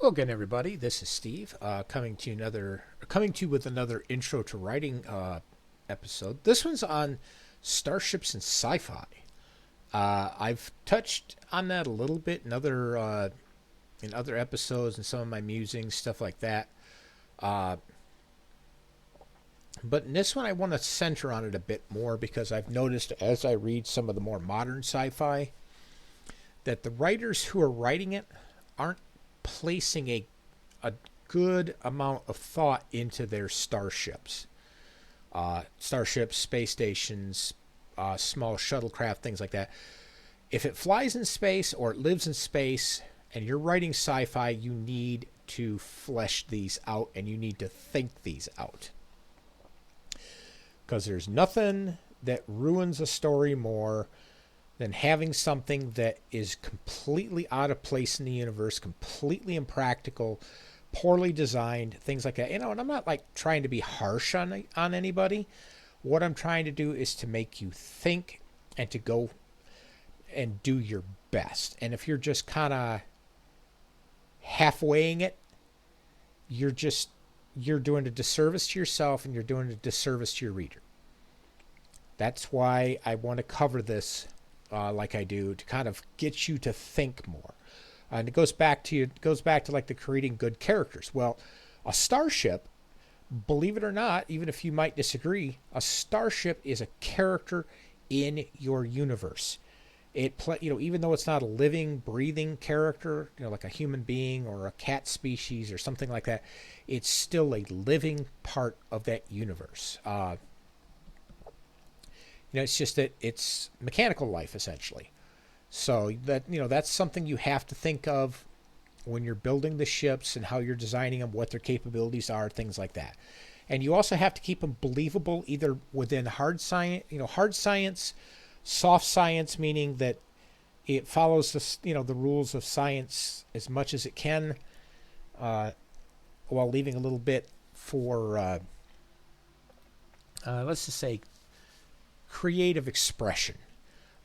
Well, again, everybody, this is Steve coming to you with another intro to writing episode. This one's on starships and sci-fi. I've touched on that a little bit in other episodes and some of my musings, stuff like that. Uh, but in this one, I want to center on it a bit more because I've noticed as I read some of the more modern sci-fi that the writers who are writing it aren't placing a good amount of thought into their starships. Starships, space stations, small shuttlecraft, things like that. If it flies in space or it lives in space and you're writing sci fi, you need to flesh these out and you need to think these out. Because there's nothing that ruins a story more than having something that is completely out of place in the universe, completely impractical, poorly designed, things like that. And I'm not like trying to be harsh on anybody. What I'm trying to do is to make you think and to go and do your best. And if you're just kind of halfwaying it, you're doing a disservice to yourself and you're doing a disservice to your reader. That's why I want to cover this like I do to kind of get you to think more. And it goes back to like the creating good characters. Well, a starship, believe it or not, even if you might disagree, a starship is a character in your universe. Even though it's not a living, breathing character, like a human being or a cat species or something like that, it's still a living part of that universe. It's just that it's mechanical life essentially. So that's something you have to think of when you're building the ships and how you're designing them, what their capabilities are, things like that. And you also have to keep them believable, either within hard science, soft science, meaning that it follows the rules of science as much as it can, while leaving a little bit for let's just say creative expression.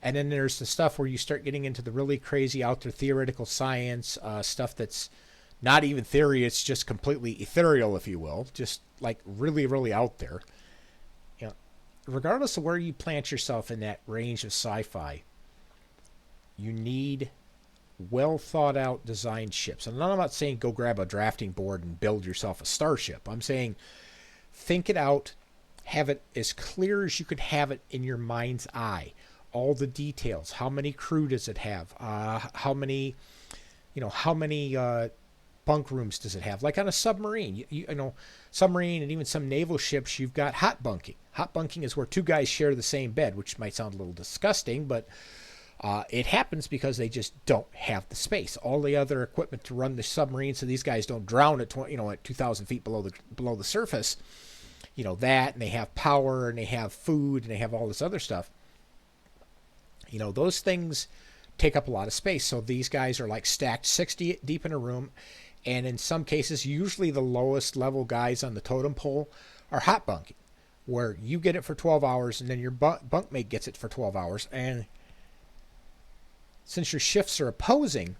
And then there's the stuff where you start getting into the really crazy out there theoretical science, stuff that's not even theory, it's just completely ethereal, if you will, just like really, really out there. Regardless of where you plant yourself in that range of sci-fi, you need well thought out designed ships. And I'm not saying go grab a drafting board and build yourself a starship. I'm saying think it out, have it as clear as you could have it in your mind's eye. All the details. How many crew does it have? How many bunk rooms does it have? Like on a submarine, submarine and even some naval ships, you've got hot bunking. Hot bunking is where two guys share the same bed, which might sound a little disgusting, but it happens because they just don't have the space. All the other equipment to run the submarine, so these guys don't drown at at 2,000 feet below the surface. That, and they have power, and they have food, and they have all this other stuff. Those things take up a lot of space. So these guys are like stacked 60 deep in a room. And in some cases, usually the lowest level guys on the totem pole are hot bunking, where you get it for 12 hours and then your bunkmate gets it for 12 hours. And since your shifts are opposing,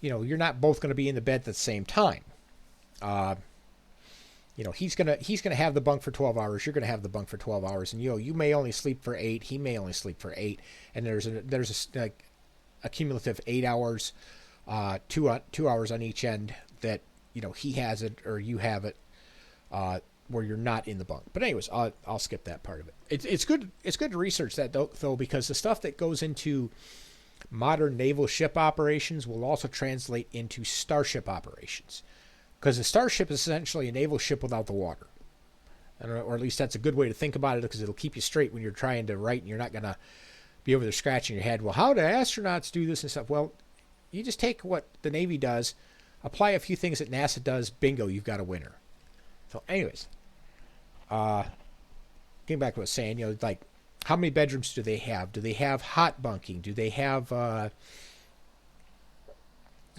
you're not both going to be in the bed at the same time. He's gonna have the bunk for 12 hours. You're gonna have the bunk for 12 hours, and you may only sleep for 8. He may only sleep for 8, and there's a cumulative 8 hours, 2 hours on each end that he has it or you have it, where you're not in the bunk. But anyways, I'll skip that part of it. It's good to research that though, because the stuff that goes into modern naval ship operations will also translate into starship operations. Because a starship is essentially a naval ship without the water. Or at least that's a good way to think about it, because it'll keep you straight when you're trying to write and you're not going to be over there scratching your head. Well, how do astronauts do this and stuff? Well, you just take what the Navy does, apply a few things that NASA does, bingo, you've got a winner. So anyways, getting back to what I was saying, like how many bedrooms do they have? Do they have hot bunking? Do they have...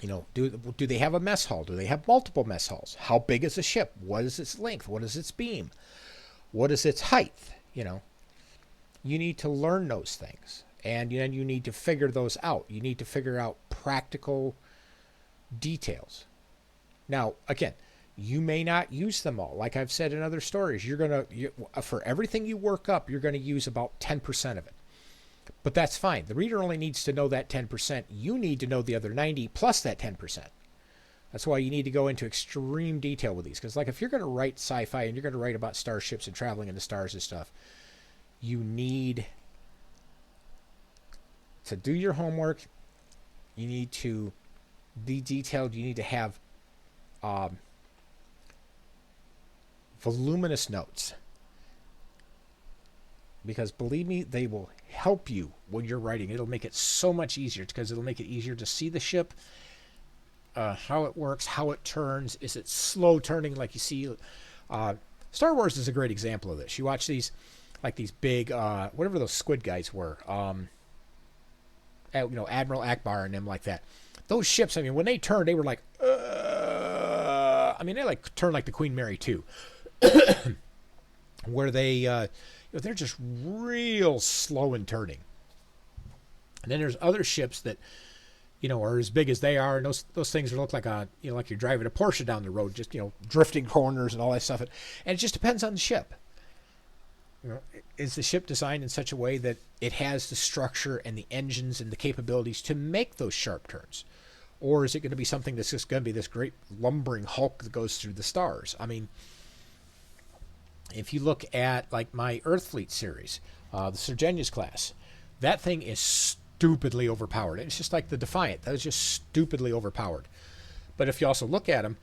do they have a mess hall? Do they have multiple mess halls? How big is the ship? What is its length? What is its beam? What is its height? You need to learn those things. And then you need to figure those out. You need to figure out practical details. Now, again, you may not use them all. Like I've said in other stories, for everything you work up, you're going to use about 10% of it. But that's fine. The reader only needs to know that 10%. You need to know the other 90 plus that 10%. That's why you need to go into extreme detail with these. Because like if you're going to write sci-fi and you're going to write about starships and traveling in the stars and stuff, you need to do your homework. You need to be detailed. You need to have voluminous notes. Because believe me, they will help you when you're writing. It'll make it so much easier because it'll make it easier to see the ship, how it works, how it turns. Is it slow turning like you see? Star Wars is a great example of this. You watch these, like these big, whatever those squid guys were, Admiral Akbar and them like that. Those ships, I mean, when they turned, they were like, they like turned like the Queen Mary 2, where they, they're just real slow in turning. And then there's other ships that, are as big as they are, and those things look like like you're driving a Porsche down the road, just drifting corners and all that stuff. And it just depends on the ship. Is the ship designed in such a way that it has the structure and the engines and the capabilities to make those sharp turns, or is it going to be something that's just going to be this great lumbering hulk that goes through the stars? I mean, if you look at like my Earth Fleet series, the Sir Genius class, that thing is stupidly overpowered. It's just like the Defiant. That was just stupidly overpowered. But if you also look at them,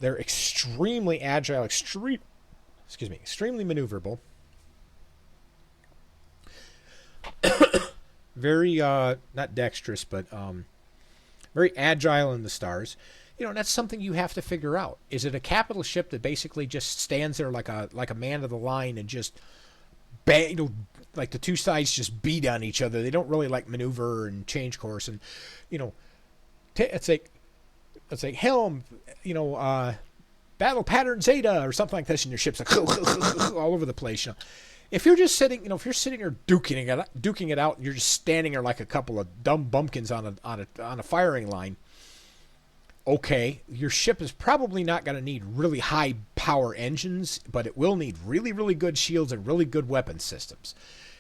they're extremely agile, extremely maneuverable. Very, not dexterous, but very agile in the stars. And that's something you have to figure out. Is it a capital ship that basically just stands there like a man of the line and just bang, like the two sides just beat on each other? They don't really like maneuver and change course, and it's like helm, battle pattern Zeta or something like this, and your ship's like all over the place. If you're just sitting, if you're sitting there duking it out, and you're just standing there like a couple of dumb bumpkins on a firing line. Okay, your ship is probably not going to need really high power engines, but it will need really, really good shields and really good weapon systems.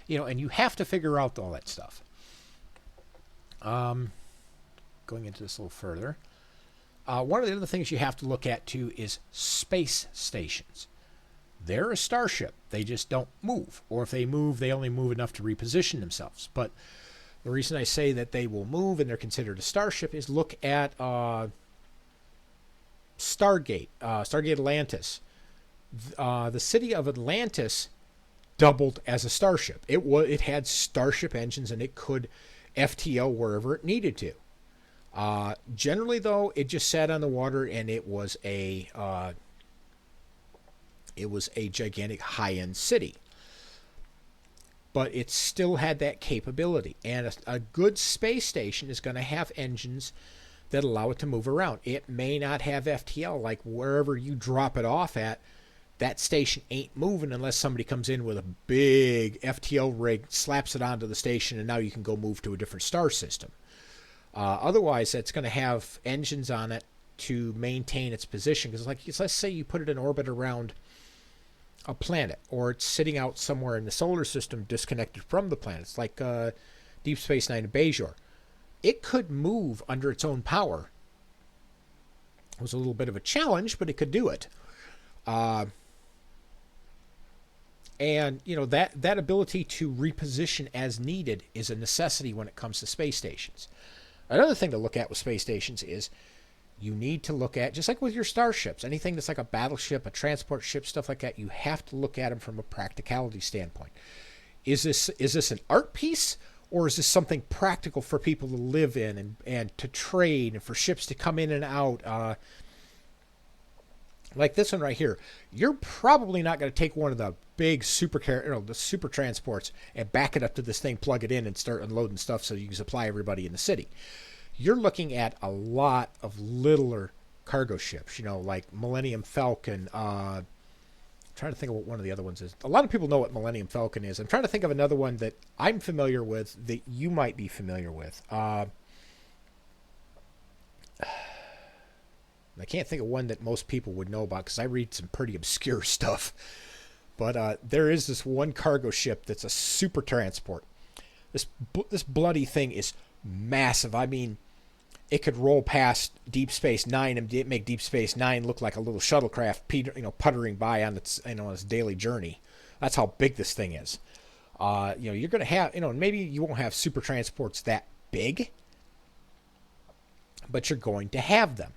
And you have to figure out all that stuff. Going into this a little further. One of the other things you have to look at, too, is space stations. They're a starship. They just don't move. Or if they move, they only move enough to reposition themselves. But the reason I say that they will move and they're considered a starship is look at Stargate Atlantis. The city of Atlantis doubled as a starship. It had starship engines and it could FTL wherever it needed to. Generally, though, it just sat on the water and it was a gigantic high-end city. But it still had that capability. And a good space station is going to have engines that allow it to move around. It may not have FTL, like wherever you drop it off at, that station ain't moving unless somebody comes in with a big FTL rig, slaps it onto the station, and now you can go move to a different star system. Otherwise, it's going to have engines on it to maintain its position. Because let's say you put it in orbit around a planet, or it's sitting out somewhere in the solar system disconnected from the planet. It's like Deep Space Nine and Bajor. It could move under its own power. It was a little bit of a challenge, but it could do it. And that ability to reposition as needed is a necessity when it comes to space stations. Another thing to look at with space stations is you need to look at, just like with your starships, anything that's like a battleship, a transport ship, stuff like that, you have to look at them from a practicality standpoint. Is this an art piece, or is this something practical for people to live in and to trade and for ships to come in and out? Like this one right here, you're probably not going to take one of the big the super transports and back it up to this thing, plug it in, and start unloading stuff so you can supply everybody in the city. You're looking at a lot of littler cargo ships, like Millennium Falcon. I'm trying to think of what one of the other ones is. A lot of people know what Millennium Falcon is. I'm trying to think of another one that I'm familiar with that you might be familiar with. I can't think of one that most people would know about because I read some pretty obscure stuff. But there is this one cargo ship that's a super transport. This bloody thing is massive. I mean, it could roll past Deep Space Nine and make Deep Space Nine look like a little shuttlecraft, puttering by on its daily journey. That's how big this thing is. You're going to have, maybe you won't have super transports that big, but you're going to have them.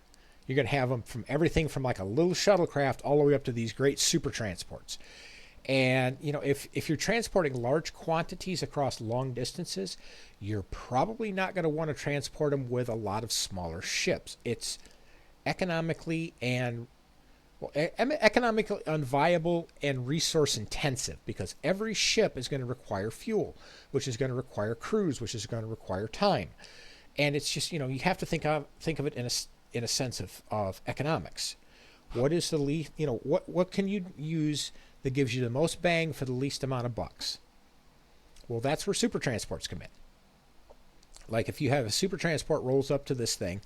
You're going to have them from everything from like a little shuttlecraft all the way up to these great super transports. And, if you're transporting large quantities across long distances, you're probably not going to want to transport them with a lot of smaller ships. It's economically unviable and resource intensive because every ship is going to require fuel, which is going to require crews, which is going to require time. And it's just, you have to think of it in a sense of economics. What is the least, what can you use that gives you the most bang for the least amount of bucks? Well, that's where super transports come in. Like if you have a super transport rolls up to this thing,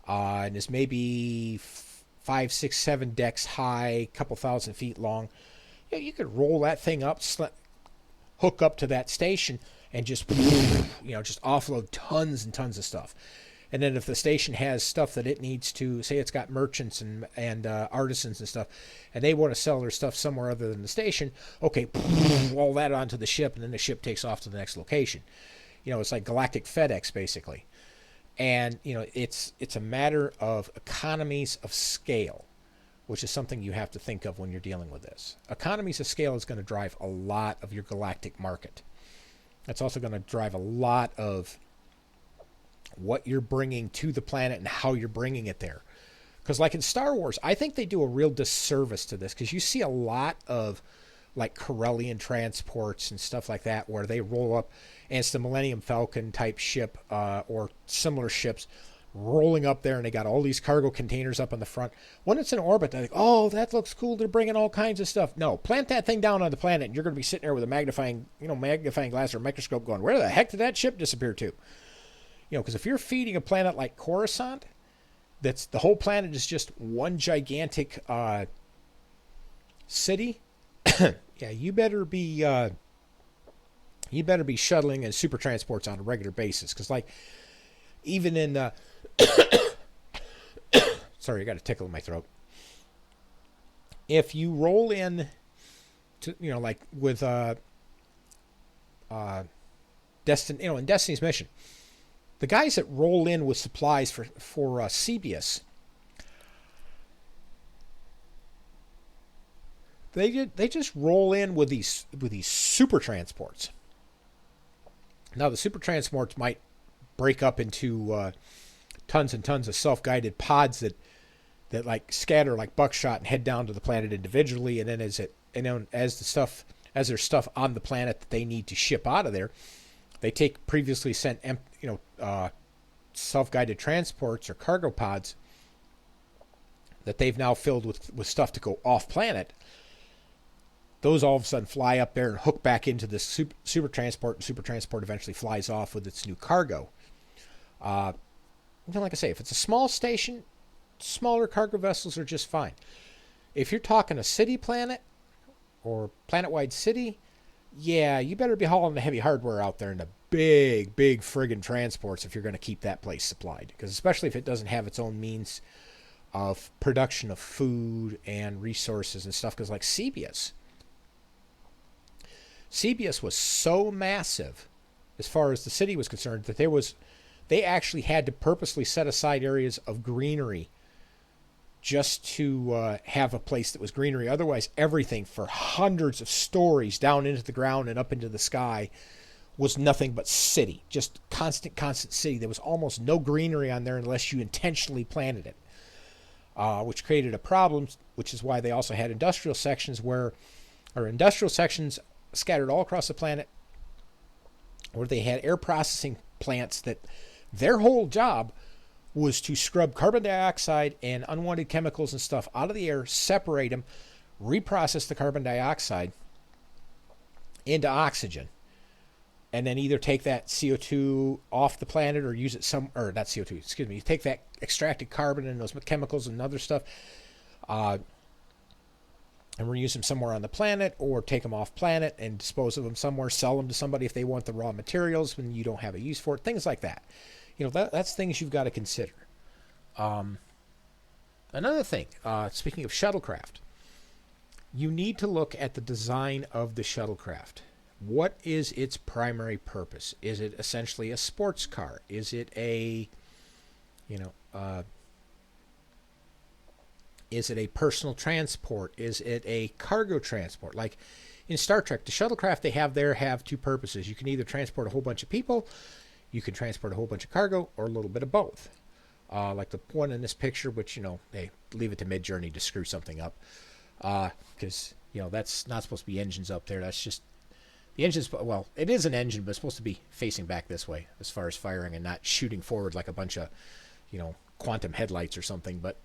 and is maybe 5, 6, 7 decks high, couple thousand feet long, you could roll that thing up, hook up to that station, and just offload tons and tons of stuff. And then if the station has stuff that it needs to, say it's got merchants and artisans and stuff, and they want to sell their stuff somewhere other than the station, okay, all that onto the ship, and then the ship takes off to the next location. It's like galactic FedEx, basically. And, it's a matter of economies of scale, which is something you have to think of when you're dealing with this. Economies of scale is going to drive a lot of your galactic market. That's also going to drive a lot of what you're bringing to the planet and how you're bringing it there. Because like in Star Wars, I think they do a real disservice to this because you see a lot of like Corellian transports and stuff like that where they roll up and it's the Millennium Falcon type ship or similar ships rolling up there and they got all these cargo containers up on the front. When it's in orbit, they're like, oh, that looks cool. They're bringing all kinds of stuff. No, plant that thing down on the planet and you're going to be sitting there with a magnifying glass or microscope going, where the heck did that ship disappear to? Because if you're feeding a planet like Coruscant, that's the whole planet is just one gigantic city. Yeah, you better be shuttling and super transports on a regular basis. Because like even in sorry, I got a tickle in my throat. If you roll in to like with in Destiny's Mission. The guys that roll in with supplies for Cebius, they just roll in with these super transports. Now the super transports might break up into tons and tons of self-guided pods that like scatter like buckshot and head down to the planet individually, and then as there's stuff on the planet that they need to ship out of there, they take previously sent self-guided transports or cargo pods that they've now filled with stuff to go off planet. Those all of a sudden fly up there and hook back into this super transport, and super transport eventually flies off with its new cargo. Like I say, if it's a small station, smaller cargo vessels are just fine. If you're talking a city planet or planet-wide city, yeah, you better be hauling the heavy hardware out there in the big friggin' transports if you're going to keep that place supplied. Because especially if it doesn't have its own means of production of food and resources and stuff. Because like Cebius was so massive as far as the city was concerned that they actually had to purposely set aside areas of greenery just to have a place that was greenery. Otherwise, everything for hundreds of stories down into the ground and up into the sky was nothing but city. Just constant city. There was almost no greenery on there unless you intentionally planted it, which created a problem, which is why they also had industrial sections scattered all across the planet where they had air processing plants that their whole job was to scrub carbon dioxide and unwanted chemicals and stuff out of the air, separate them, reprocess the carbon dioxide into oxygen, and then either take that CO2 off the planet or use it or not CO2, excuse me, take that extracted carbon and those chemicals and other stuff, and reuse them somewhere on the planet, or take them off planet and dispose of them somewhere, sell them to somebody if they want the raw materials when you don't have a use for it, things like that. That's things you've got to consider. Another thing, speaking of shuttlecraft, you need to look at the design of the shuttlecraft. What is its primary purpose? Is it essentially a sports car? Is it is it a personal transport? Is it a cargo transport? Like in Star Trek, the shuttlecraft they have there have two purposes. You can either transport a whole bunch of people, you can transport a whole bunch of cargo, or a little bit of both. Like the one in this picture, which, they leave it to Mid-Journey to screw something up. Because, that's not supposed to be engines up there. That's just, the engine's, well, it is an engine, but it's supposed to be facing back this way as far as firing and not shooting forward like a bunch of, quantum headlights or something. But,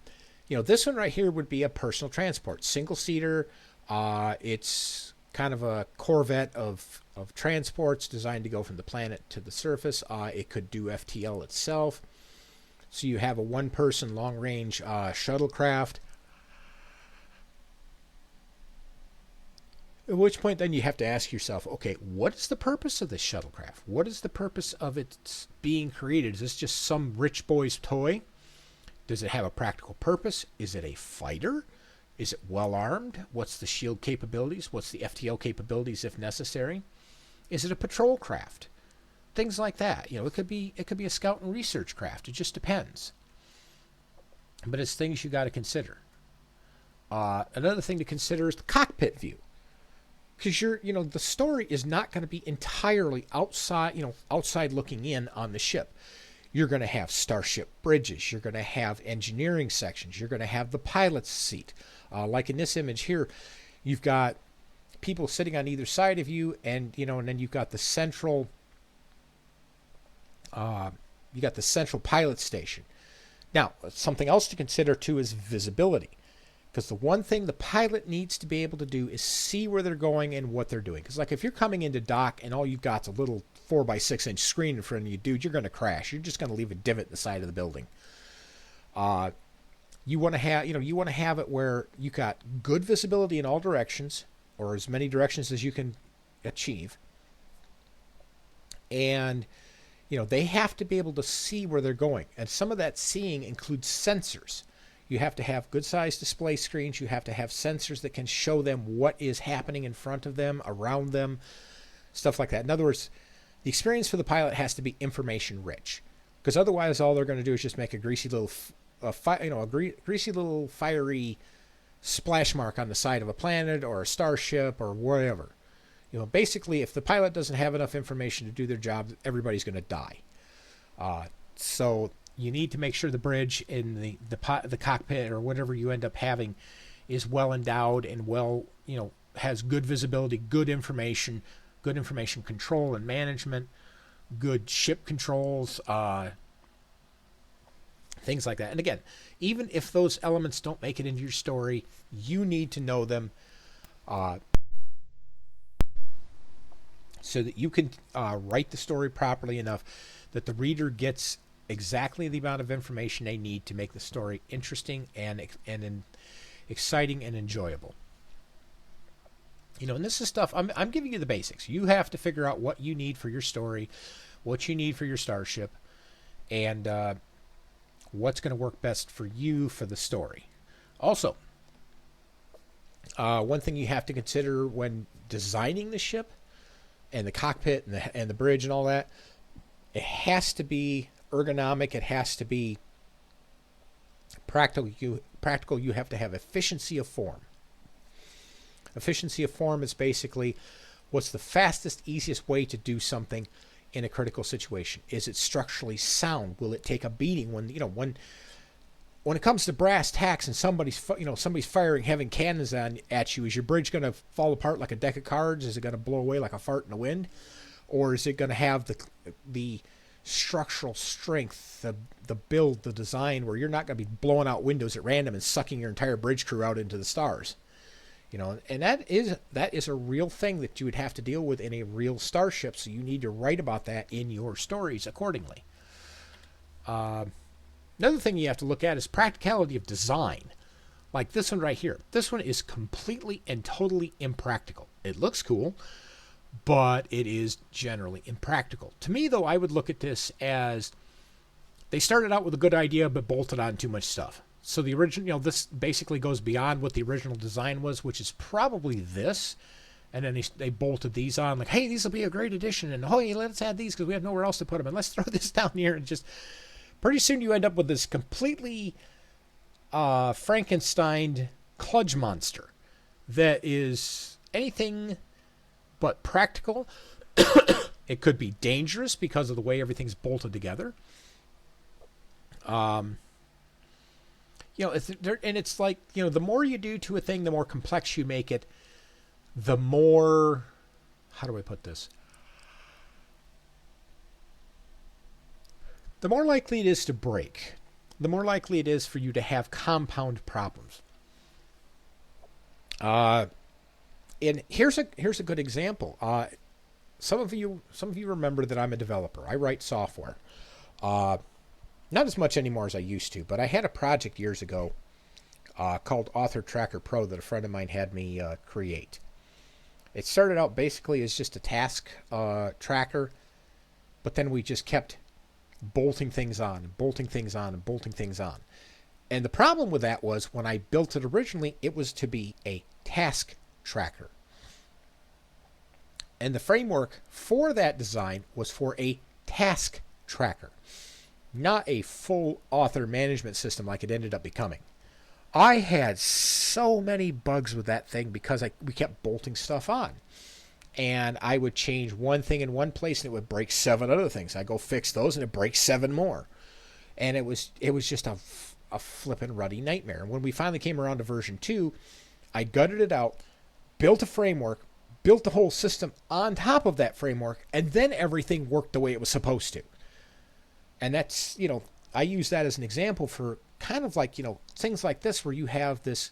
this one right here would be a personal transport. Single-seater. It's kind of a Corvette of transports designed to go from the planet to the surface. It could do FTL itself. So you have a one-person long-range shuttlecraft. At which point then you have to ask yourself, okay, what is the purpose of this shuttlecraft? What is the purpose of its being created? Is this just some rich boy's toy? Does it have a practical purpose? Is it a fighter? Is it well-armed? What's the shield capabilities? What's the FTL capabilities if necessary? Is it a patrol craft? Things like that. It could be a scout and research craft. It just depends. But it's things you got to consider. Another thing to consider is the cockpit view, because the story is not going to be entirely outside looking in on the ship. You're going to have starship bridges. You're going to have engineering sections. You're going to have the pilot's seat. Like in this image here, you've got people sitting on either side of you, and and then you've got the central. You got the central pilot station. Now, something else to consider too is visibility, because the one thing the pilot needs to be able to do is see where they're going and what they're doing. Because like if you're coming into dock and all you've got's a little 4x6-inch screen in front of you, dude, you're going to crash. You're just going to leave a divot in the side of the building. You want to have it where you got good visibility in all directions, or as many directions as you can achieve, and they have to be able to see where they're going. And some of that seeing includes sensors. You have to have good-sized display screens. You have to have sensors that can show them what is happening in front of them, around them, stuff like that. In other words, the experience for the pilot has to be information-rich, because otherwise all they're going to do is just make a greasy little, greasy little fiery splash mark on the side of a planet or a starship or whatever. Basically, if the pilot doesn't have enough information to do their job, everybody's going to die. So you need to make sure the bridge in the cockpit or whatever you end up having is well endowed and has good visibility, good information control and management, good ship controls, things like that. And again, even if those elements don't make it into your story, you need to know them. So that you can write the story properly enough that the reader gets exactly the amount of information they need to make the story interesting and exciting and enjoyable. And this is stuff, I'm giving you the basics. You have to figure out what you need for your story, what you need for your starship, and what's going to work best for you for the story. Also, one thing you have to consider when designing the ship and the cockpit and the bridge and all that, it has to be ergonomic. It has to be practical. You have to have efficiency of form. Efficiency of form is basically what's the fastest, easiest way to do something in a critical situation. Is it structurally sound? Will it take a beating when it comes to brass tacks and somebody's firing heavy cannons at you? Is your bridge going to fall apart like a deck of cards? Is it going to blow away like a fart in the wind? Or is it going to have the structural strength, the build, the design, where you're not going to be blowing out windows at random and sucking your entire bridge crew out into the stars? And that is a real thing that you would have to deal with in a real starship. So you need to write about that in your stories accordingly. Another thing you have to look at is practicality of design. Like this one right here. This one is completely and totally impractical. It looks cool, but it is generally impractical. To me, though, I would look at this as they started out with a good idea but bolted on too much stuff. So the original, this basically goes beyond what the original design was, which is probably this. And then they bolted these on like, hey, these will be a great addition. And, oh, hey, let's add these because we have nowhere else to put them. And let's throw this down here. And just pretty soon you end up with this completely Frankenstein kludge monster that is anything but practical. It could be dangerous because of the way everything's bolted together. And it's like, the more you do to a thing, the more complex you make it, the more, how do I put this? The more likely it is to break. The more likely it is for you to have compound problems. And here's a good example. Some of you remember that I'm a developer. I write software. Not as much anymore as I used to, but I had a project years ago called Author Tracker Pro that a friend of mine had me create. It started out basically as just a task tracker, but then we just kept bolting things on and bolting things on and bolting things on. And the problem with that was when I built it originally, it was to be a task tracker. And the framework for that design was for a task tracker, not a full author management system like it ended up becoming. I had so many bugs with that thing because we kept bolting stuff on. And I would change one thing in one place and it would break 7 other things. I go fix those and it breaks 7 more. And it was just a flippin' ruddy nightmare. And when we finally came around to version 2, I gutted it out, built a framework, built the whole system on top of that framework, and then everything worked the way it was supposed to. And that's, I use that as an example for kind of like, things like this where you have this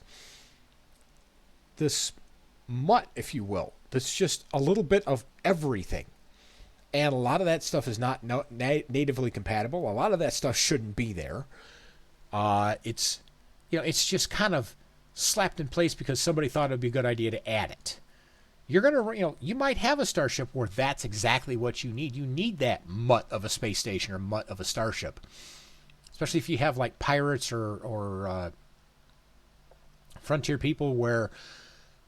mutt, if you will, that's just a little bit of everything. And a lot of that stuff is not natively compatible. A lot of that stuff shouldn't be there. It's just kind of slapped in place because somebody thought it would be a good idea to add it. You're going to, you might have a starship where that's exactly what you need. You need that mutt of a space station or mutt of a starship. Especially if you have like pirates or frontier people where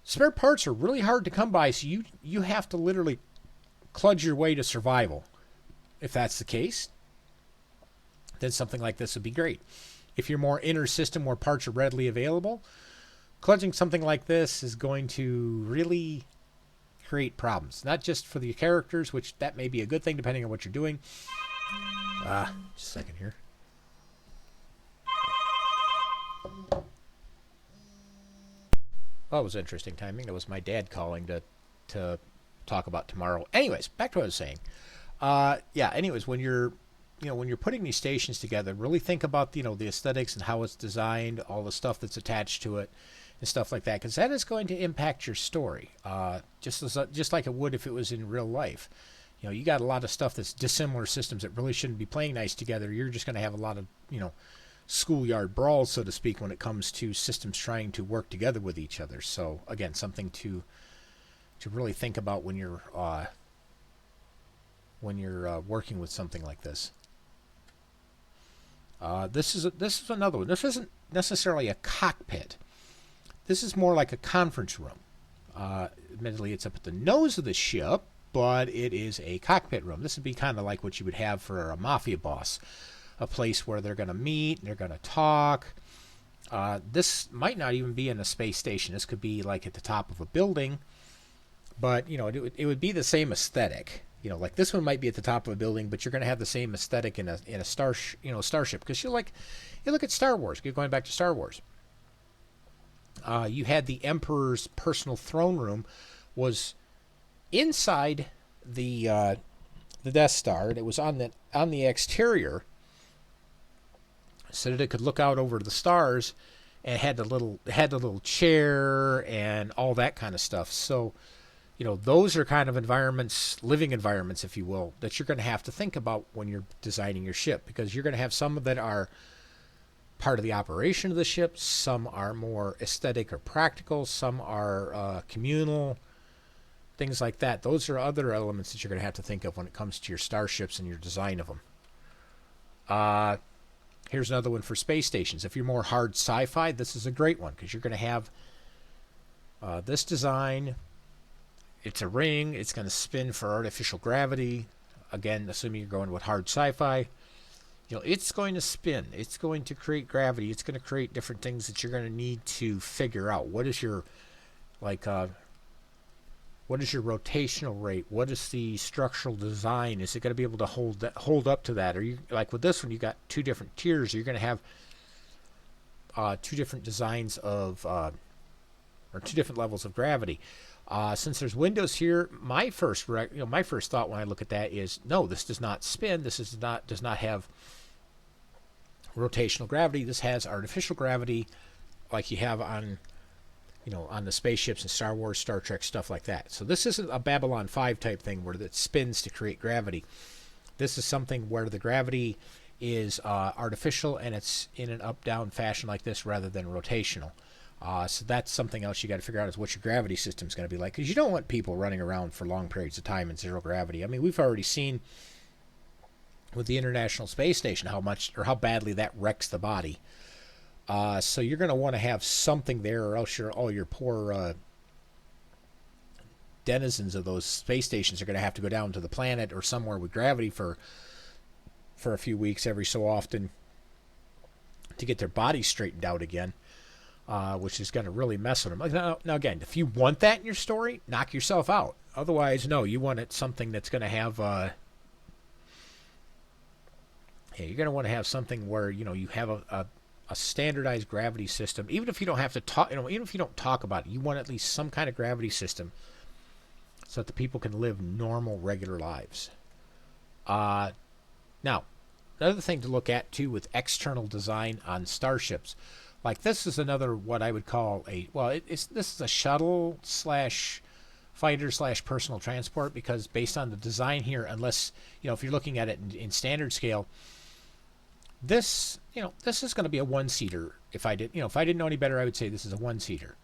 spare parts are really hard to come by. So you have to literally kludge your way to survival. If that's the case, then something like this would be great. If you're more inner system where parts are readily available, kludging something like this is going to really create problems. Not just for the characters, which that may be a good thing depending on what you're doing. Just a second here. Well, that was interesting timing. That was my dad calling to talk about tomorrow. Anyways, back to what I was saying. Anyways, when you're putting these stations together, really think about the aesthetics and how it's designed, all the stuff that's attached to it, and stuff like that, because that is going to impact your story, just like it would if it was in real life. You got a lot of stuff that's dissimilar systems that really shouldn't be playing nice together. You're just going to have a lot of schoolyard brawls, so to speak, when it comes to systems trying to work together with each other. So again, something to really think about when you're working with something like this. This is another one. This isn't necessarily a cockpit. This is more like a conference room. Admittedly, it's up at the nose of the ship, but it is a cockpit room. This would be kind of like what you would have for a mafia boss, a place where they're going to meet, and they're going to talk. This might not even be in a space station. This could be like at the top of a building, but it would be the same aesthetic. Like this one might be at the top of a building, but you're going to have the same aesthetic in a starship, because you look at Star Wars. Going back to Star Wars, you had the Emperor's personal throne room was inside the Death Star, and it was on the exterior, so that it could look out over the stars and it had the little chair and all that kind of stuff. So, those are kind of environments, living environments, if you will, that you're going to have to think about when you're designing your ship, because you're going to have some that are part of the operation of the ship, some are more aesthetic or practical, some are communal, things like that. Those are other elements that you're going to have to think of when it comes to your starships and your design of them. Here's another one for space stations. If you're more hard sci-fi, this is a great one, because you're going to have this design. It's a ring. It's going to spin for artificial gravity. Again, assuming you're going with hard sci-fi, it's going to spin. It's going to create gravity. It's going to create different things that you're going to need to figure out. What is your rotational rate? What is the structural design? Is it going to be able to hold up to that? Or you, like with this one, you got two different tiers. You're going to have two different designs of or two different levels of gravity. Since there's windows here, my first thought when I look at that is, no, this does not spin. This does not have rotational gravity. This has artificial gravity, like you have on the spaceships in Star Wars, Star Trek, stuff like that. So this isn't a Babylon 5 type thing where it spins to create gravity. This is something where the gravity is artificial, and it's in an up-down fashion like this rather than rotational. So that's something else you got to figure out, is what your gravity system is going to be like, because you don't want people running around for long periods of time in zero gravity. I mean, we've already seen with the International Space Station how much or how badly that wrecks the body. So you're going to want to have something there, or else all your poor denizens of those space stations are going to have to go down to the planet or somewhere with gravity for a few weeks every so often to get their bodies straightened out again. Which is going to really mess with them. Now, again, if you want that in your story, knock yourself out. Otherwise, no, you want something that's going to have. You're going to want to have something where you have a standardized gravity system. Even if you don't have to talk, even if you don't talk about it, you want at least some kind of gravity system so that the people can live normal, regular lives. Now, another thing to look at too with external design on starships. Like this is another what I would call this is a shuttle / fighter / personal transport, because based on the design here, unless if you're looking at it in standard scale, this is going to be a one-seater. If I didn't know any better, I would say this is a one-seater.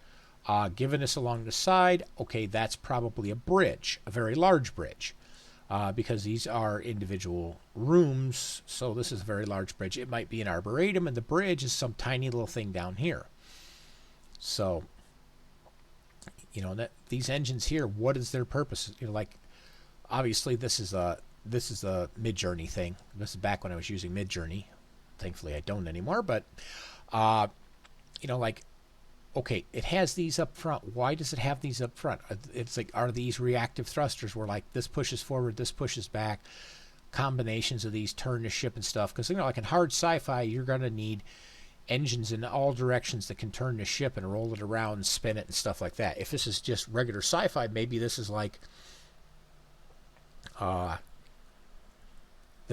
Given this along the side, okay, that's probably a bridge, a very large bridge. Because these are individual rooms, so this is a very large bridge. It might be an arboretum, and the bridge is some tiny little thing down here. So, that these engines here, what is their purpose? Obviously this is a Midjourney thing. This is back when I was using Midjourney. Thankfully, I don't anymore. But, okay, it has these up front. Why does it have these up front? It's like, are these reactive thrusters where this pushes forward, this pushes back, combinations of these turn the ship and stuff? Because, like in hard sci-fi, you're going to need engines in all directions that can turn the ship and roll it around and spin it and stuff like that. If this is just regular sci-fi, maybe this is like the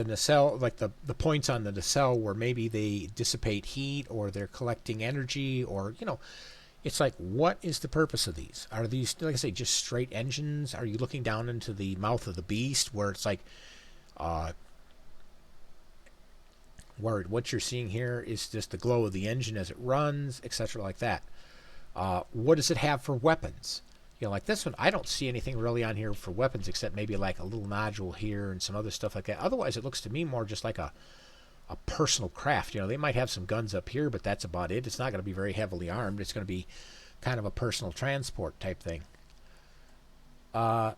nacelle, like the points on the nacelle where maybe they dissipate heat or they're collecting energy, or it's like, what is the purpose of these? Are these, like I say, just straight engines? Are you looking down into the mouth of the beast where it's like where what you're seeing here is just the glow of the engine as it runs, etc., like that? What does it have for weapons? Like this one, I don't see anything really on here for weapons except maybe like a little nodule here and some other stuff like that. Otherwise, it looks to me more just like a personal craft. They might have some guns up here, but that's about it. It's not going to be very heavily armed. It's going to be kind of a personal transport type thing. Now,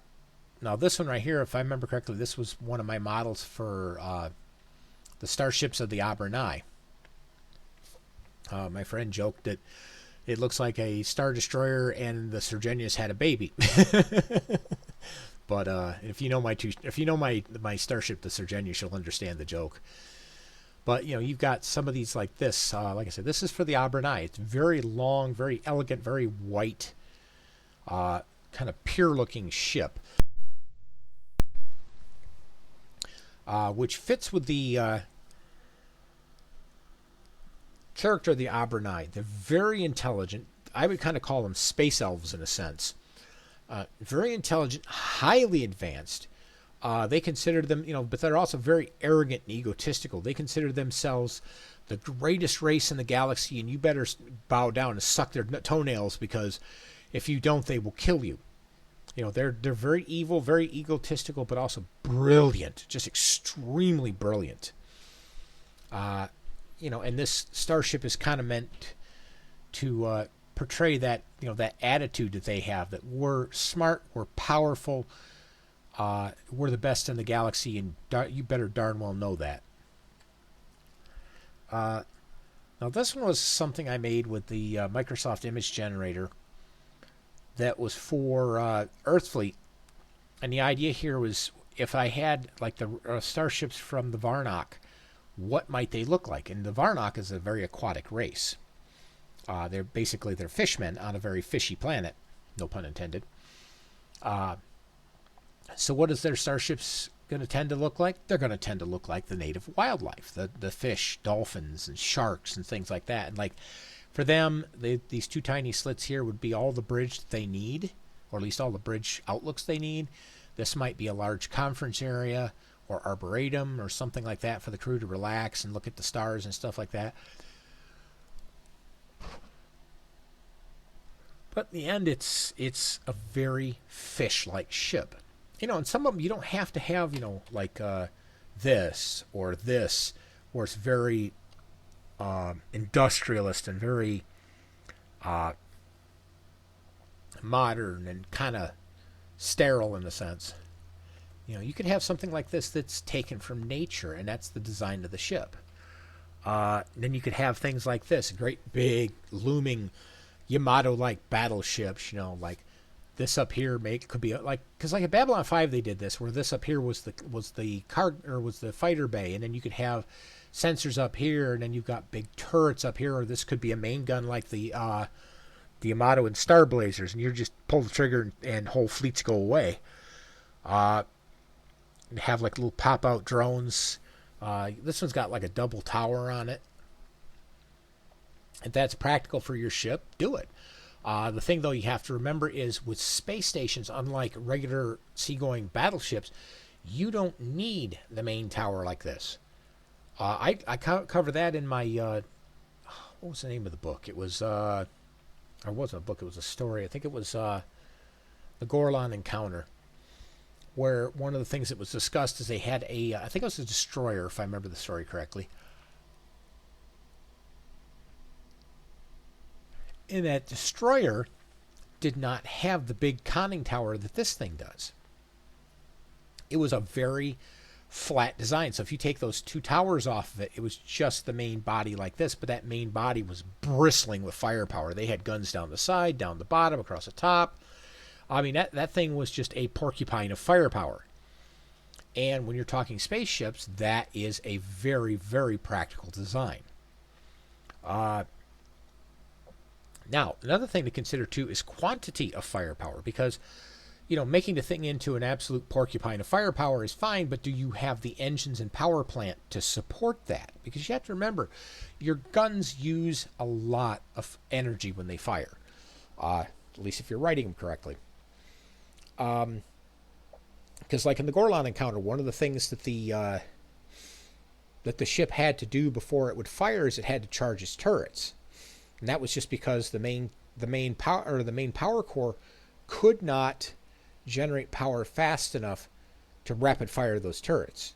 this one right here, if I remember correctly, this was one of my models for the Starships of the Abernai. My friend joked that it looks like a Star Destroyer and the Surgenius had a baby. But if you know my Starship, the Surgenius, you'll understand the joke. But you've got some of these like this. Like I said, this is for the Abernai. It's very long, very elegant, very white, kind of pure-looking ship, which fits with the character of the Abernai. They're very intelligent. I would kind of call them space elves in a sense. Very intelligent, highly advanced. They consider them, but they're also very arrogant and egotistical. They consider themselves the greatest race in the galaxy, and you better bow down and suck their toenails, because if you don't, they will kill you. They're very evil, very egotistical, but also brilliant, just extremely brilliant. And this starship is kind of meant to portray that, that attitude that they have, that we're smart, we're powerful, we're the best in the galaxy, and you better darn well know that. Now this one was something I made with the Microsoft image generator that was for Earthfleet. And the idea here was, if I had like the starships from the Varnock, what might they look like? And the Varnock is a very aquatic race. They're fishmen on a very fishy planet, no pun intended. So what is their starships going to tend to look like? They're going to tend to look like the native wildlife, the fish, dolphins, and sharks, and things like that. And like for them, these two tiny slits here would be all the bridge that they need, or at least all the bridge outlooks they need. This might be a large conference area or arboretum or something like that for the crew to relax and look at the stars and stuff like that. But in the end, it's a very fish-like ship. And some of them you don't have to have, like this, where it's very industrialist and very modern and kind of sterile in a sense. You could have something like this that's taken from nature, and that's the design of the ship. Then you could have things like this, great big looming Yamato-like battleships, like this up here could be like, because like at Babylon 5 they did this, where this up here was the fighter bay, and then you could have sensors up here, and then you've got big turrets up here, or this could be a main gun like the Yamato and Star Blazers, and you just pull the trigger and whole fleets go away. And have like little pop-out drones. This one's got like a double tower on it. If that's practical for your ship, do it. The thing, though, you have to remember is with space stations, unlike regular seagoing battleships, you don't need the main tower like this. I cover that in my... what was the name of the book? It was... or it wasn't a book, it was a story. I think it was the Gorlon Encounter, where one of the things that was discussed is they had I think it was a destroyer, if I remember the story correctly. And that destroyer did not have the big conning tower that this thing does. It was a very flat design. So if you take those two towers off of it, it was just the main body like this, but that main body was bristling with firepower. They had guns down the side, down the bottom, across the top. I mean, that thing was just a porcupine of firepower. And when you're talking spaceships, that is a very, very practical design. Now, another thing to consider, too, is quantity of firepower. Because, making the thing into an absolute porcupine of firepower is fine, but do you have the engines and power plant to support that? Because you have to remember, your guns use a lot of energy when they fire. At least if you're writing them correctly. Because like in the Gorlon Encounter, one of the things that the ship had to do before it would fire is it had to charge its turrets. And that was just because the main power core could not generate power fast enough to rapid fire those turrets.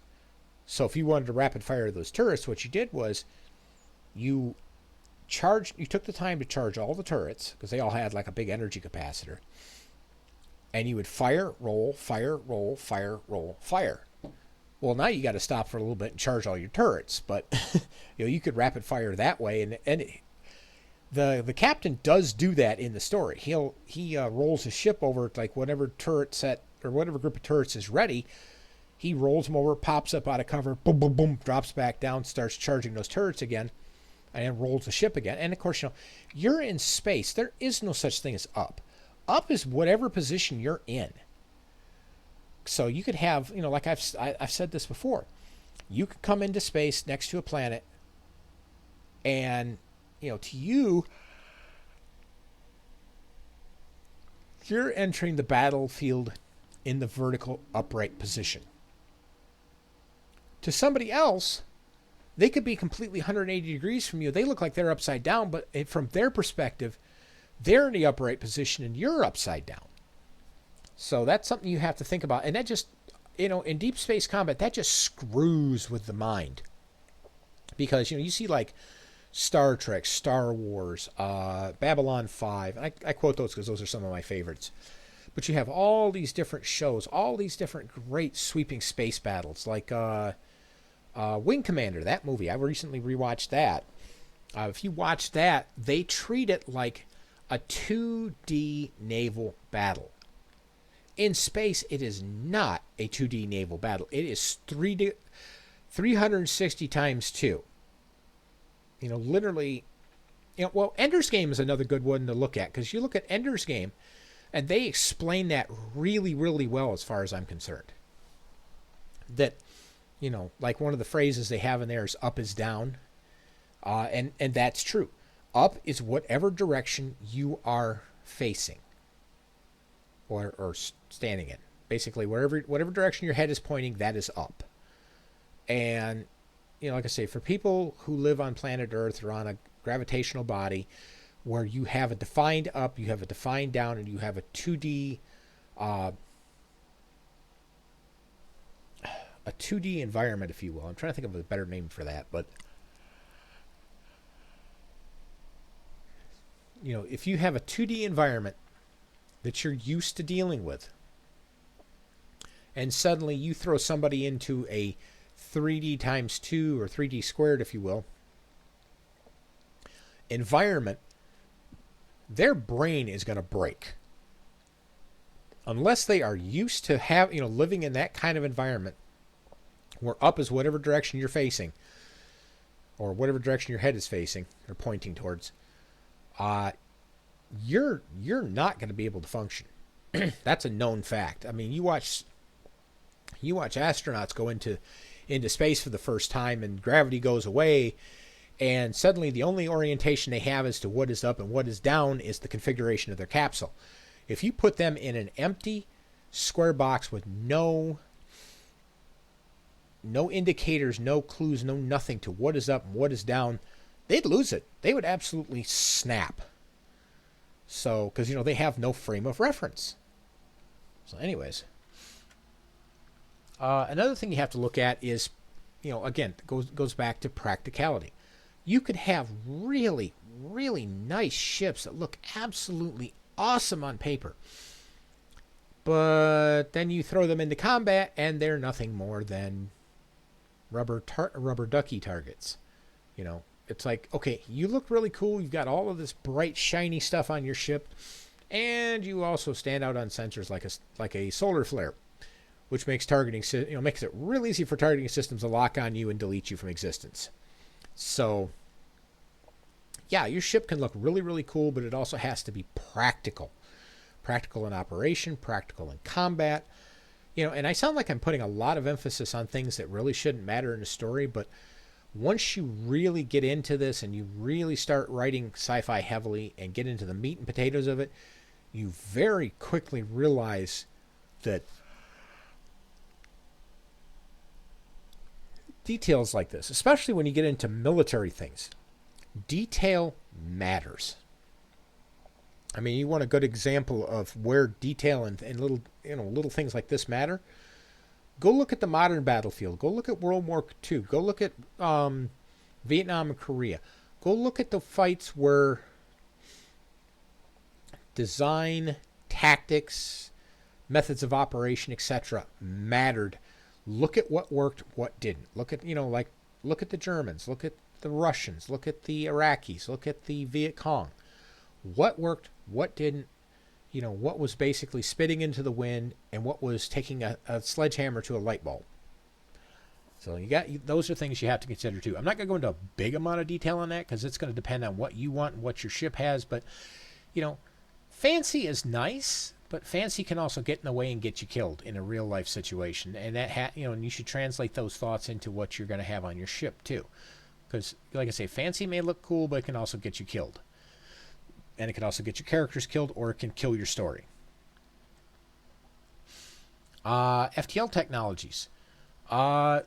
So if you wanted to rapid fire those turrets, what you did was you took the time to charge all the turrets, because they all had like a big energy capacitor. And you would fire, roll, fire, roll, fire, roll, fire. Well, now you got to stop for a little bit and charge all your turrets, but you could rapid fire that way, and the captain does do that in the story. He rolls his ship over, like whatever turret set or whatever group of turrets is ready. He rolls them over, pops up out of cover, boom, boom, boom, drops back down, starts charging those turrets again, and then rolls the ship again. And of course, you're in space. There is no such thing as up. Up is whatever position you're in. So you could have, like I've said this before, you could come into space next to a planet, and to you, you're entering the battlefield in the vertical upright position. To somebody else, they could be completely 180 degrees from you. They look like they're upside down, but from their perspective, they're in the upright position and you're upside down. So that's something you have to think about. And that just, in deep space combat, that just screws with the mind. Because, you see like Star Trek, Star Wars, Babylon 5. I quote those because those are some of my favorites. But you have all these different shows, all these different great sweeping space battles, like Wing Commander, that movie. I recently rewatched that. If you watch that, they treat it like a 2D naval battle. In space, it is not a 2D naval battle. It is 360 times 2. Literally, Ender's Game is another good one to look at, because you look at Ender's Game, and they explain that really, really well as far as I'm concerned. That, like one of the phrases they have in there is up is down. And that's true. Up is whatever direction you are facing or standing in. Basically, whatever direction your head is pointing, that is up. And, like I say, for people who live on planet Earth or on a gravitational body where you have a defined up, you have a defined down, and you have a 2D environment, if you will. I'm trying to think of a better name for that, but if you have a 2D environment that you're used to dealing with, and suddenly you throw somebody into a 3D times 2 or 3D squared, if you will, environment, their brain is going to break. Unless they are used to living in that kind of environment, where up is whatever direction you're facing, or whatever direction your head is facing or pointing towards, you're not going to be able to function. That's a known fact. I mean, you watch astronauts go into space for the first time, and gravity goes away, and suddenly the only orientation they have as to what is up and what is down is the configuration of their capsule. If you put them in an empty square box with no indicators, no clues, no nothing to what is up and what is down, they'd lose it. They would absolutely snap. So, because, they have no frame of reference. So anyways, another thing you have to look at is, again, goes back to practicality. You could have really, really nice ships that look absolutely awesome on paper, but then you throw them into combat and they're nothing more than rubber ducky targets. It's like, okay, you look really cool. You've got all of this bright, shiny stuff on your ship, and you also stand out on sensors like a solar flare, which makes makes it real easy for targeting systems to lock on you and delete you from existence. So, yeah, your ship can look really, really cool, but it also has to be practical. Practical in operation, practical in combat. And I sound like I'm putting a lot of emphasis on things that really shouldn't matter in a story, but once you really get into this and you really start writing sci-fi heavily and get into the meat and potatoes of it, you very quickly realize that details like this, especially when you get into military things, detail matters. I mean, you want a good example of where detail and little things like this matter? Go look at the modern battlefield. Go look at World War II. Go look at Vietnam and Korea. Go look at the fights where design, tactics, methods of operation, etc. mattered. Look at what worked, what didn't. Look at look at the Germans. Look at the Russians. Look at the Iraqis. Look at the Viet Cong. What worked, what didn't. What was basically spitting into the wind and what was taking a sledgehammer to a light bulb. So those are things you have to consider too. I'm not going to go into a big amount of detail on that because it's going to depend on what you want and what your ship has. But, fancy is nice, but fancy can also get in the way and get you killed in a real life situation. And that and you should translate those thoughts into what you're going to have on your ship too. Because, like I say, fancy may look cool, but it can also get you killed. And it can also get your characters killed, or it can kill your story. FTL technologies. As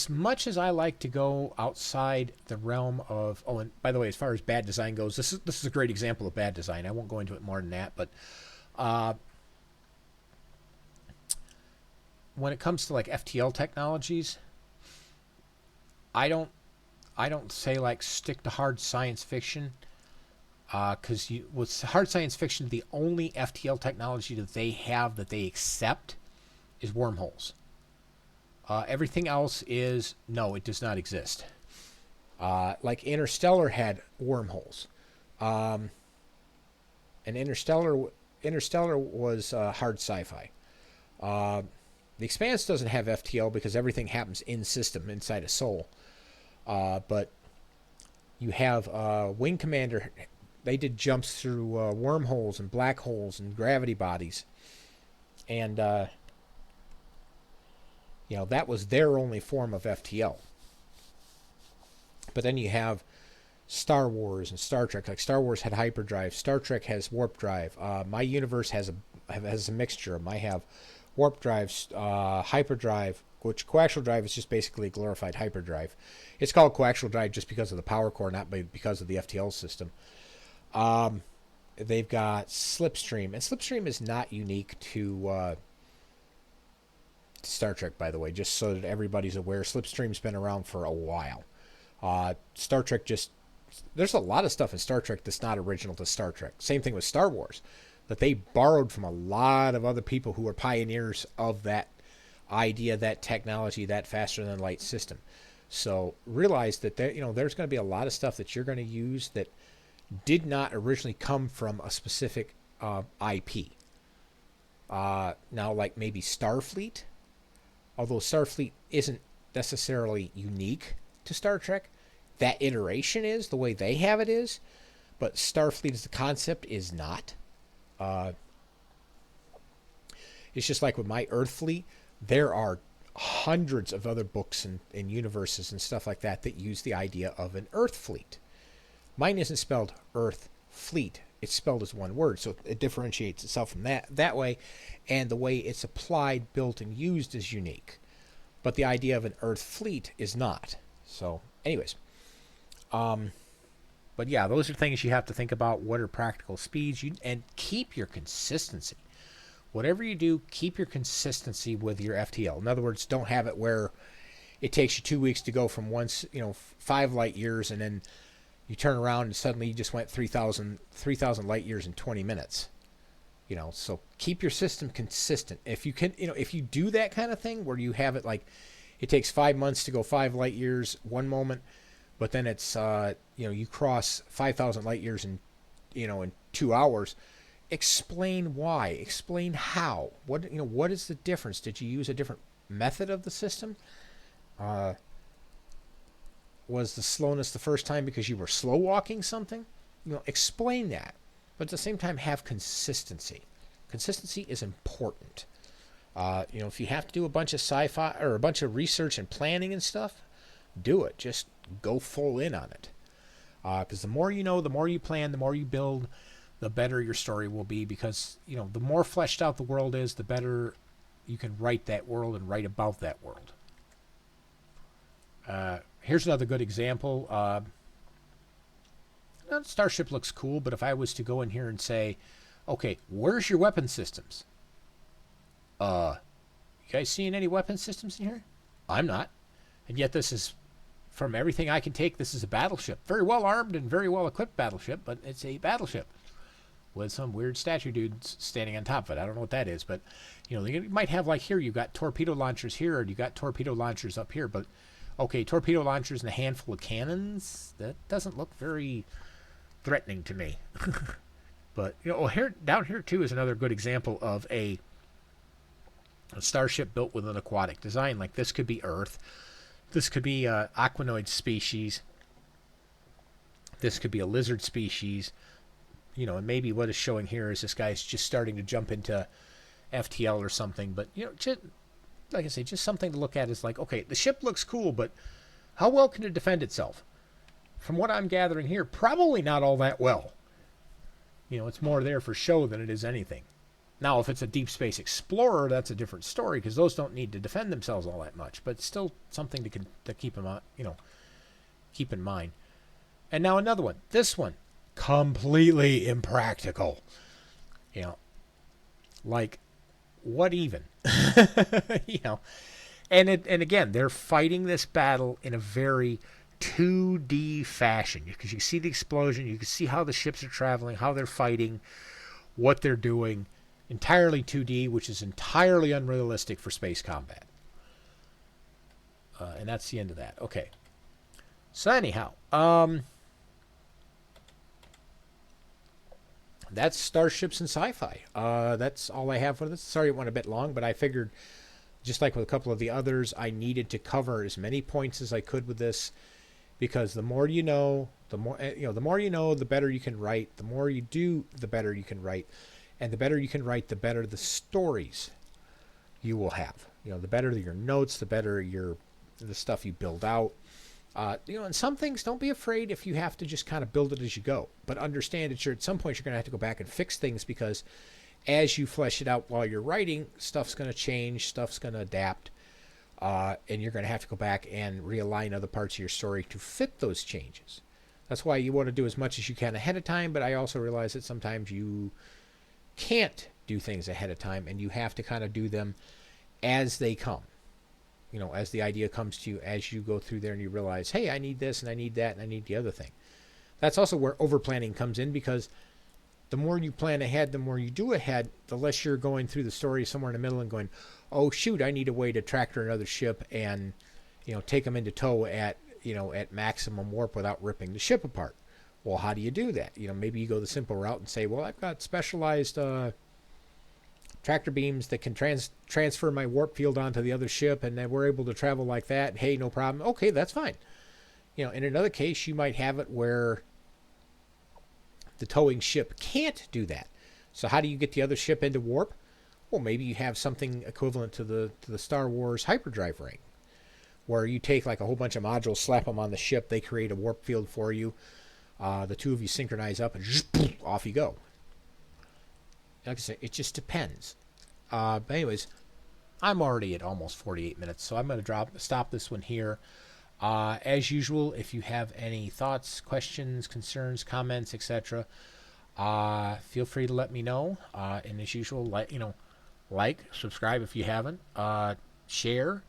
much as I like to go outside the realm of... Oh, and by the way, as far as bad design goes, this is a great example of bad design. I won't go into it more than that, but... when it comes to like FTL technologies, I don't say like stick to hard science fiction, because with hard science fiction, the only FTL technology that they have that they accept is wormholes. Everything else is no, it does not exist. Like Interstellar had wormholes, and Interstellar was hard sci-fi. The Expanse doesn't have FTL because everything happens in system inside a soul. But you have Wing Commander. They did jumps through wormholes and black holes and gravity bodies. And, that was their only form of FTL. But then you have Star Wars and Star Trek. Like Star Wars had hyperdrive. Star Trek has warp drive. My universe has a mixture. I have warp drives, hyperdrive, which coaxial drive is just basically a glorified hyperdrive. It's called coaxial drive just because of the power core, not because of the FTL system. They've got Slipstream, and Slipstream is not unique to Star Trek, by the way, just so that everybody's aware. Slipstream's been around for a while. Star Trek there's a lot of stuff in Star Trek that's not original to Star Trek. Same thing with Star Wars, that they borrowed from a lot of other people who were pioneers of that idea, that technology, that faster than light system. So realize that there's going to be a lot of stuff that you're going to use that did not originally come from a specific IP. Now, like maybe Starfleet, although Starfleet isn't necessarily unique to Star Trek, that iteration is, the way they have it is, but Starfleet as the concept is not. It's just like with my Earth fleet, there are hundreds of other books and universes and stuff like that use the idea of an Earth fleet. Mine isn't spelled Earth fleet. It's spelled as one word, so it differentiates itself from that way, and the way it's applied, built, and used is unique. But the idea of an Earth fleet is not. So, anyways. But yeah, those are things you have to think about. What are practical speeds? And keep your consistency. Whatever you do, keep your consistency with your FTL. In other words, don't have it where it takes you 2 weeks to go from 5 light years, and then you turn around and suddenly you just went 3,000 light years in 20 minutes. So keep your system consistent. If you can, if you do that kind of thing where you have it like it takes 5 months to go 5 light years one moment, but then it's you cross 5,000 light years in 2 hours. Explain why. Explain how. What is the difference? Did you use a different method of the system? Was the slowness the first time because you were slow walking something? Explain that. But at the same time, have consistency. Consistency is important. If you have to do a bunch of sci-fi or a bunch of research and planning and stuff, do it. Just go full in on it. Because the more you know, the more you plan, the more you build, the better your story will be. Because, the more fleshed out the world is, the better you can write that world and write about that world. Here's another good example. Starship looks cool, but if I was to go in here and say, okay, where's your weapon systems? You guys seeing any weapon systems in here? I'm not. And yet this is, from everything I can take, this is a battleship. Very well armed and very well equipped battleship, but it's a battleship with some weird statue dudes standing on top of it. I don't know what that is, but you might have, like, here you got torpedo launchers here, or you got torpedo launchers up here, but okay, torpedo launchers and a handful of cannons, that doesn't look very threatening to me. But here, down here too, is another good example of a starship built with an aquatic design. Like, this could be Earth, this could be a aquanoid species, this could be a lizard species, and maybe what is showing here is this guy's just starting to jump into FTL or something. But just, like I say, just something to look at is like, okay, the ship looks cool, but How well can it defend itself? From what I'm gathering here, probably not all that well. It's more there for show than it is anything. Now, if it's a Deep Space Explorer, that's a different story, because those don't need to defend themselves all that much. But it's still something to keep keep in mind. And now another one. This one, completely impractical. Like, what even? And again, they're fighting this battle in a very 2D fashion, because you can see the explosion, you can see how the ships are traveling, how they're fighting, what they're doing. Entirely 2D, which is entirely unrealistic for space combat. And that's the end of that. Okay. So anyhow, that's Starships and Sci-Fi. That's all I have for this. Sorry it went a bit long, but I figured, just like with a couple of the others, I needed to cover as many points as I could with this, because the more you know, the better you can write. The more you do, the better you can write. And the better you can write, the better the stories you will have. The better your notes, the better the stuff you build out. And some things, don't be afraid if you have to just kind of build it as you go. But understand that at some point you're going to have to go back and fix things, because as you flesh it out while you're writing, stuff's going to change, stuff's going to adapt, and you're going to have to go back and realign other parts of your story to fit those changes. That's why you want to do as much as you can ahead of time, but I also realize that sometimes you can't do things ahead of time, and you have to kind of do them as they come. As the idea comes to you, as you go through there and you realize, hey, I need this and I need that and I need the other thing. That's also where over-planning comes in, because the more you plan ahead, the more you do ahead, the less you're going through the story somewhere in the middle and going, oh, shoot, I need a way to tractor another ship and, take them into tow at maximum warp without ripping the ship apart. Well, how do you do that? Maybe you go the simple route and say, well, I've got specialized tractor beams that can transfer my warp field onto the other ship, and then we're able to travel like that. And, hey, no problem. Okay, that's fine. In another case, you might have it where the towing ship can't do that. So how do you get the other ship into warp? Well, maybe you have something equivalent to the Star Wars hyperdrive ring, where you take like a whole bunch of modules, slap them on the ship, they create a warp field for you. The two of you synchronize up, and off you go. Like I said, it just depends. But anyways, I'm already at almost 48 minutes, so I'm going to stop this one here. As usual, if you have any thoughts, questions, concerns, comments, etc., feel free to let me know. And as usual, like, subscribe if you haven't, share,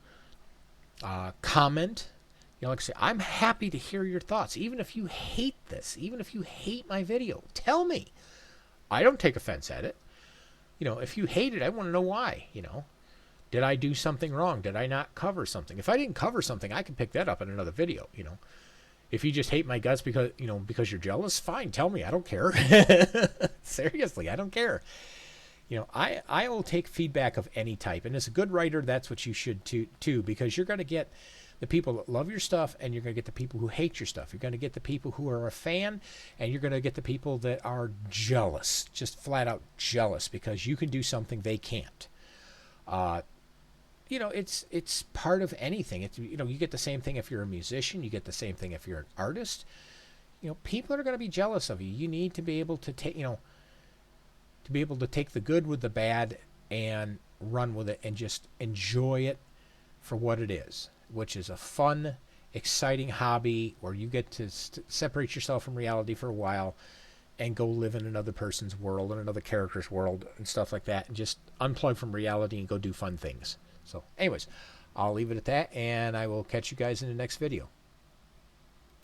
comment. Like I say, I'm happy to hear your thoughts. Even if you hate this, even if you hate my video, tell me. I don't take offense at it. If you hate it, I want to know why. Did I do something wrong? Did I not cover something? If I didn't cover something, I can pick that up in another video. If you just hate my guts because you're jealous, fine, tell me. I don't care. Seriously, I don't care. I will take feedback of any type, and as a good writer, that's what you should too, because you're going to get the people that love your stuff, and you're going to get the people who hate your stuff. You're going to get the people who are a fan, and you're going to get the people that are jealous, just flat out jealous, because you can do something they can't. It's part of anything. It's, you get the same thing if you're a musician. You get the same thing if you're an artist. People are going to be jealous of you. You need to be able to take, to be able to take the good with the bad and run with it and just enjoy it for what it is, which is a fun, exciting hobby where you get to separate yourself from reality for a while and go live in another person's world and another character's world and stuff like that, and just unplug from reality and go do fun things. So anyways, I'll leave it at that, and I will catch you guys in the next video.